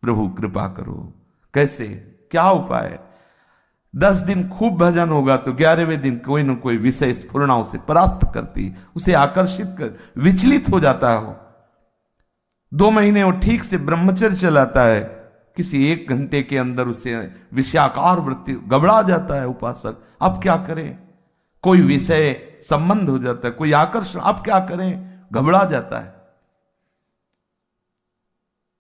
प्रभु कृपा करो। कैसे, क्या उपाय? 10 दिन खूब भजन होगा तो 11वें दिन कोई न कोई विषय स्फुरणा उसे परास्त करती, उसे आकर्षित कर, विचलित हो जाता है। 2 महीने वो ठीक से ब्रह्मचर्य चलाता है, किसी 1 घंटे के अंदर उसे विषयाकार वृत्ति, घबरा जाता है उपासक। अब क्या करें? कोई विषय संबंध हो जाता है, कोई आकर्षण, अब क्या करें? घबरा जाता है।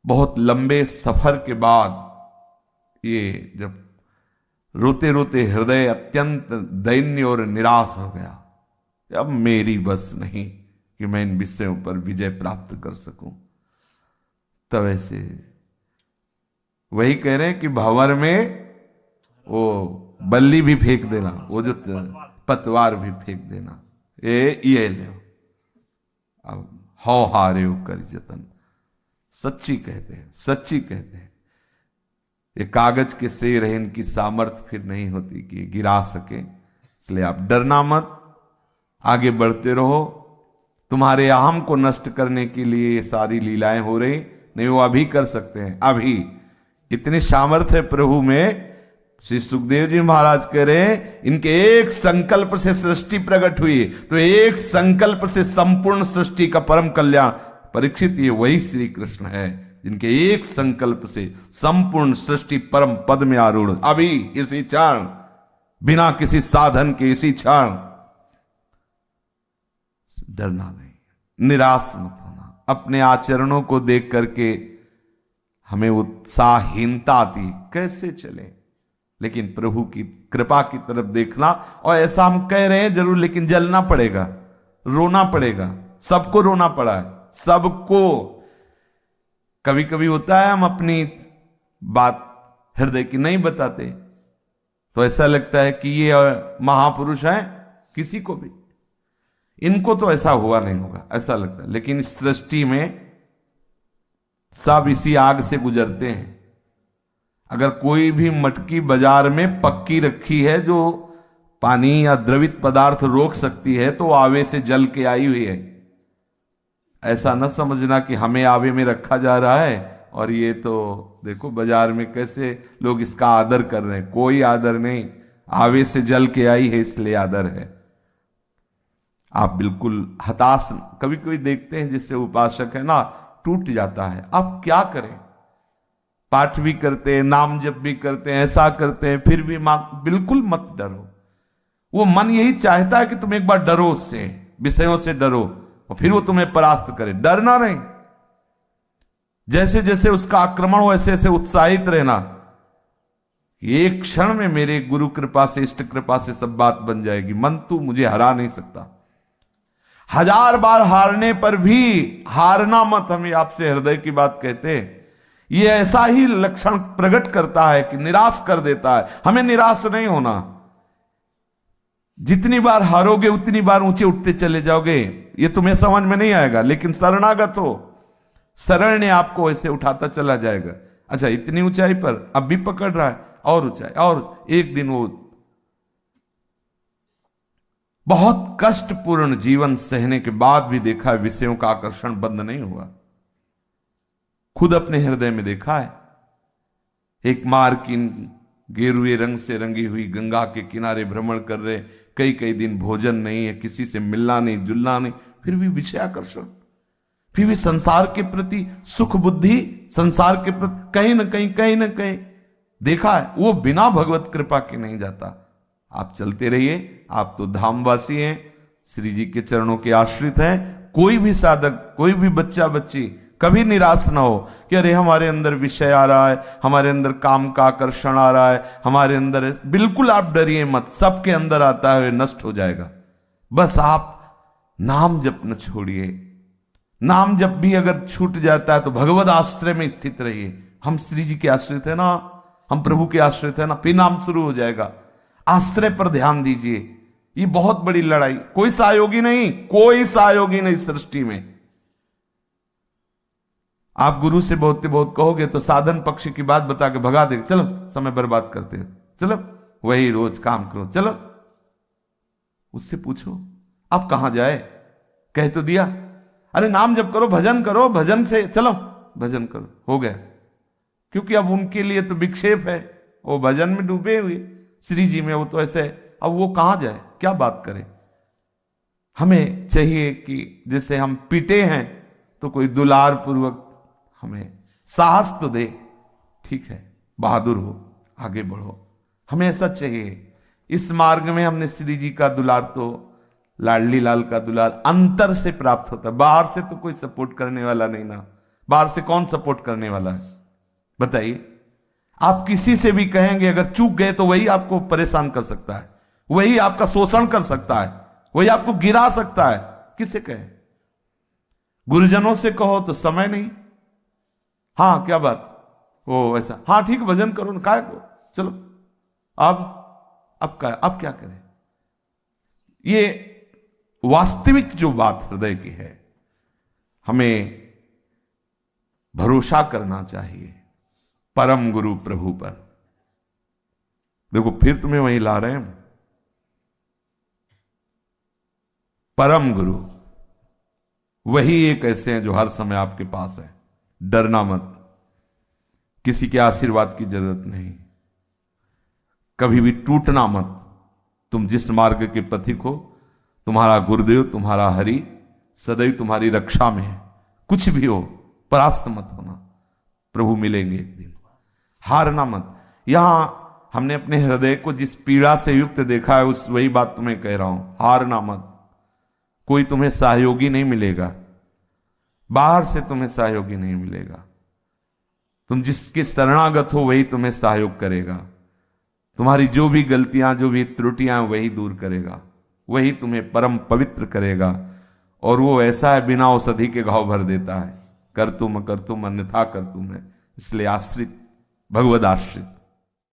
बहुत लंबे सफर के बाद ये जब रोते रोते हृदय अत्यंत दैन्य और निराश हो गया, अब मेरी बस नहीं कि मैं इन विषयों पर विजय प्राप्त कर सकूं, तब ऐसे वही कह रहे हैं कि भंवर में वो बल्ली भी फेंक देना, वो जो पतवार भी फेंक देना, ये लो अब हौ हारे हो कर जतन। सच्ची कहते हैं, सच्ची कहते हैं। ये कागज के शेर है, इनकी सामर्थ्य फिर नहीं होती कि गिरा सके। इसलिए आप डरना मत, आगे बढ़ते रहो। तुम्हारे अहम को नष्ट करने के लिए ये सारी लीलाएं हो रही नहीं, वो अभी कर सकते हैं। अभी इतनी सामर्थ्य है प्रभु में। श्री सुखदेव जी महाराज कह रहे हैं, इनके एक संकल्प से सृष्टि प्रकट हुई, तो एक संकल्प से संपूर्ण सृष्टि का परम कल्याण। परीक्षित, ये वही श्री कृष्ण है जिनके एक संकल्प से संपूर्ण सृष्टि परम पद में आरूढ़, अभी इसी क्षण, बिना किसी साधन के इसी क्षण। डरना नहीं, निराश मत होना। अपने आचरणों को देख करके हमें उत्साहहीनता आती, कैसे चले, लेकिन प्रभु की कृपा की तरफ देखना। और ऐसा हम कह रहे हैं जरूर, लेकिन जलना पड़ेगा, रोना पड़ेगा। सबको रोना पड़ा है, सबको। कभी कभी होता है हम अपनी बात हृदय की नहीं बताते, तो ऐसा लगता है कि ये महापुरुष हैं, किसी को भी इनको तो ऐसा हुआ नहीं होगा, ऐसा लगता है। लेकिन इस सृष्टि में सब इसी आग से गुजरते हैं। अगर कोई भी मटकी बाजार में पक्की रखी है जो पानी या द्रवित पदार्थ रोक सकती है, तो आवे से जल के आई हुई है। ऐसा न समझना कि हमें आवे में रखा जा रहा है और ये तो देखो बाजार में कैसे लोग इसका आदर कर रहे हैं। कोई आदर नहीं, आवे से जल के आई है इसलिए आदर है। आप बिल्कुल हताश, कभी कभी देखते हैं जिससे उपासक है ना, टूट जाता है। अब क्या करें? पाठ भी करते हैं, नाम जप भी करते हैं, ऐसा करते हैं, फिर भी बिल्कुल मत डरो। वो मन यही चाहता है कि तुम एक बार डरो, उससे, विषयों से डरो, और फिर वो तुम्हें परास्त करे। डरना नहीं, जैसे जैसे उसका आक्रमण हो वैसे ऐसे उत्साहित रहना कि एक क्षण में मेरे गुरु कृपा से, इष्ट कृपा से सब बात बन जाएगी। मन तू मुझे हरा नहीं सकता। 1000 बार हारने पर भी हारना मत। हमें आपसे हृदय की बात कहते हैं, ये ऐसा ही लक्षण प्रकट करता है कि निराश कर देता है। हमें निराश नहीं होना। जितनी बार हारोगे उतनी बार ऊंचे उठते चले जाओगे। ये तुम्हें समझ में नहीं आएगा, लेकिन शरणागत हो, शरण ने आपको ऐसे उठाता चला जाएगा। अच्छा, इतनी ऊंचाई पर अब भी पकड़ रहा है, और ऊंचाई, और एक दिन वो बहुत कष्टपूर्ण जीवन सहने के बाद भी देखा है विषयों का आकर्षण बंद नहीं हुआ। खुद अपने हृदय में देखा है। एक मार्किन गेरुए रंग से रंगी हुई गंगा के किनारे भ्रमण कर रहे, कई कई दिन भोजन नहीं है, किसी से मिलना नहीं, जुलना नहीं, फिर भी विषय आकर्षण, फिर भी संसार के प्रति सुख बुद्धि, संसार के प्रति कहीं ना कहीं देखा है। वो बिना भगवत कृपा के नहीं जाता। आप चलते रहिए, आप तो धामवासी हैं, श्री जी के चरणों के आश्रित हैं। कोई भी साधक, कोई भी बच्चा बच्ची कभी निराश ना हो कि अरे हमारे अंदर विषय आ रहा है, हमारे अंदर काम का आकर्षण आ रहा है, हमारे अंदर। बिल्कुल आप डरिए मत, सबके अंदर आता है, नष्ट हो जाएगा। बस आप नाम जप न छोड़िए। नाम जप भी अगर छूट जाता है तो भगवत आश्रय में स्थित रहिए। हम श्री जी के आश्रित है ना, हम प्रभु के आश्रित है ना, फिर नाम शुरू हो जाएगा। आश्रय पर ध्यान दीजिए। ये बहुत बड़ी लड़ाई, कोई सहयोगी नहीं, कोई सहयोगी नहीं सृष्टि में। आप गुरु से बहुत कहोगे तो साधन पक्ष की बात बता के भगा देगा। चलो समय बर्बाद करते हो, चलो वही रोज काम करो, चलो। उससे पूछो आप कहां जाए, कह तो दिया, अरे नाम जप करो, भजन करो, भजन से चलो, भजन करो, हो गया। क्योंकि अब उनके लिए तो विक्षेप है, वो भजन में डूबे हुए श्री जी में, वो तो ऐसे अब वो कहां जाए, क्या बात करे। हमें चाहिए कि जैसे हम पीटे हैं तो कोई दुलार पूर्वक हमें साहस तो दे, ठीक है, बहादुर हो, आगे बढ़ो, हमें ऐसा चाहिए। इस मार्ग में हमने श्री जी का दुलार तो, लाडली लाल का दुलार अंतर से प्राप्त होता है, बाहर से तो कोई सपोर्ट करने वाला नहीं ना। बाहर से कौन सपोर्ट करने वाला है बताइए। आप किसी से भी कहेंगे, अगर चूक गए तो वही आपको परेशान कर सकता है, वही आपका शोषण कर सकता है, वही आपको गिरा सकता है। किससे कहे? गुरुजनों से कहो तो समय नहीं, हाँ क्या बात, वो ऐसा, हाँ ठीक भजन करो ना, काय को चलो, अब क्या करें। ये वास्तविक जो बात हृदय की है, हमें भरोसा करना चाहिए परम गुरु प्रभु पर। देखो फिर तुम्हें वहीं ला रहे हैं, परम गुरु वही एक ऐसे हैं जो हर समय आपके पास है। डरना मत, किसी के आशीर्वाद की जरूरत नहीं, कभी भी टूटना मत। तुम जिस मार्ग के पथिक हो, तुम्हारा गुरुदेव, तुम्हारा हरि सदैव तुम्हारी रक्षा में है। कुछ भी हो, परास्त मत होना, प्रभु मिलेंगे एक दिन, हारना मत। यहां हमने अपने हृदय को जिस पीड़ा से युक्त देखा है, उस वही बात तुम्हें कह रहा हूं, हारना मत। कोई तुम्हें सहयोगी नहीं मिलेगा, बाहर से तुम्हें सहयोगी नहीं मिलेगा। तुम जिसके शरणागत हो वही तुम्हें सहयोग करेगा। तुम्हारी जो भी गलतियां, जो भी त्रुटियां, वही दूर करेगा, वही तुम्हें परम पवित्र करेगा। और वो ऐसा है, बिना औषधि के घाव भर देता है। कर तुम अन्यथा कर तुम है, इसलिए आश्रित, भगवद आश्रित